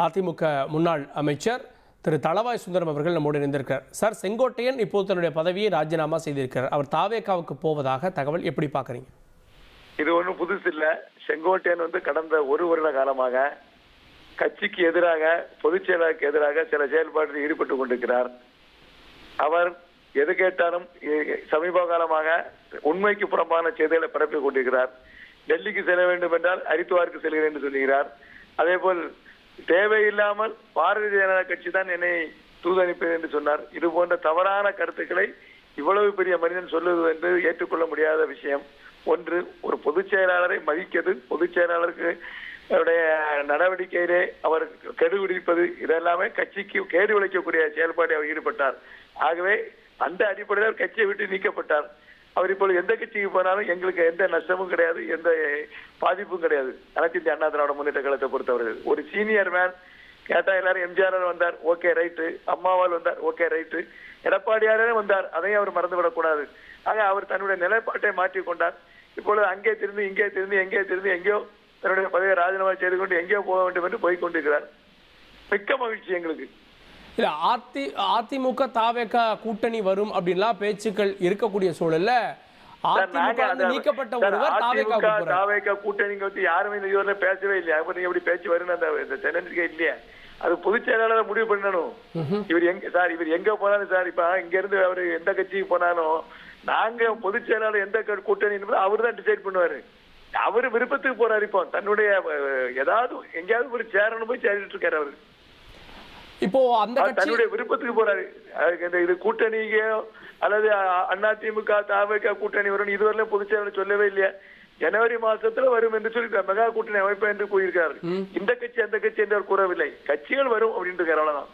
அதிமுக முன்னாள் அமைச்சர் திரு தளவாய் சுந்தரம் அவர்கள் நம்மோடு இணைந்திருக்கிறார். சார், செங்கோட்டையன் இப்போது தன்னுடைய பதவியை ராஜினாமா செய்திருக்கிறார். அவர் தாவேகாவுக்கு போவதாக தகவல், எப்படி பார்க்குறீங்க? இது ஒன்றும் புதுசு இல்லை. செங்கோட்டையன் கடந்த ஒரு வருட காலமாக கட்சிக்கு எதிராக, பொதுச் செயலாளருக்கு எதிராக சில செயல்பாட்டில் ஈடுபட்டு கொண்டிருக்கிறார். அவர் எது கேட்டாலும் சமீப காலமாக உண்மைக்கு புறம்பான செய்திகளை பரப்பிக் கொண்டிருக்கிறார். டெல்லிக்கு செல்ல வேண்டும் என்றால் ஹரித்துவாருக்கு செல்கிறேன் என்று சொல்லுகிறார். அதே போல் தேவையில்லாமல் பாரதிய ஜனதா கட்சி தான் என்னை தூதனுப்பேன் என்று சொன்னார். இது போன்ற தவறான கருத்துக்களை இவ்வளவு பெரிய மனிதன் சொல்லுவது என்று ஏற்றுக்கொள்ள முடியாத விஷயம். ஒன்று, ஒரு பொதுச் செயலாளரை மதிக்கிறது, பொதுச் செயலாளருக்கு நடவடிக்கையிலே அவர் கெடு விடுவிப்பது, இதெல்லாமே கட்சிக்கு கேடு விளைக்கக்கூடிய செயல்பாடு அவர் ஈடுபட்டார். ஆகவே அந்த அடிப்படையில் கட்சியை விட்டு நீக்கப்பட்டார். அவர் இப்பொழுது எந்த கட்சிக்கு போனாலும் எங்களுக்கு எந்த நஷ்டமும் கிடையாது, எந்த பாதிப்பும் கிடையாது. அனைத்து இந்திய அண்ணா திராவிட முன்னேற்ற கழகத்தை பொறுத்தவரை ஒரு சீனியர் மேன் கேட்டா எல்லாரும் எம்ஜிஆர் வந்தார், ஓகே ரைட்டு, அம்மாவால் வந்தார், ஓகே ரைட்டு, எடப்பாடியாரே வந்தார், அதையும் அவர் மறந்துவிடக்கூடாது. ஆக அவர் தன்னுடைய நிலைப்பாட்டை மாற்றிக் கொண்டார். இப்பொழுது அங்கே திருந்து இங்கே திருந்து எங்கே திருந்து எங்கேயோ தன்னுடைய பதவியை ராஜினாமா செய்து கொண்டு எங்கேயோ போக வேண்டும் என்று போய்கொண்டிருக்கிறார். மிக்க மகிழ்ச்சி எங்களுக்கு. இல்ல, அதிமுக தாவேகா கூட்டணி வரும் அப்படின்லாம் பேச்சுக்கள் இருக்கக்கூடிய சூழல்ல நீக்கப்பட்ட ஒருவர் தாவேகா கூட்டணி பத்தி யாருமே இந்த இதுவரை பேசவே இல்லையா? நீங்க எப்படி பேச்சு வரும்னு அந்த தென்னந்திரிக்கை இல்லையா? அது பொதுச் செயலாளர் முடிவு பண்ணணும். இவர் எங்க போனாலும் சார், இப்ப இங்க இருந்து அவரு எந்த கட்சிக்கு போனாலும் நாங்க பொதுச் செயலாளர் எந்த கூட்டணி அவரு தான் டிசைட் பண்ணுவாரு. அவரு விருப்பத்துக்கு போறாரு. இப்போ தன்னுடைய ஏதாவது எங்கேயாவது ஒரு சேரணும் போய் சேரிட்டு இருக்காரு. அவரு இப்போ அந்த தன்னுடைய விருப்பத்துக்கு போறாரு. இது கூட்டணிக்கோ அல்லது அதிமுக தாவேகா கூட்டணி வரும் இதுவரையிலும் பொதுச் செயலாளர் சொல்லவே இல்லையா? ஜனவரி மாசத்துல வரும் என்று சொல்லி மெகா கூட்டணி அமைப்பேன் என்று கூறியிருக்காரு. இந்த கட்சி அந்த கட்சி என்று கூறவில்லை. கட்சிகள் வரும் அப்படின்னு இருக்காரு. அவ்வளவுதான்.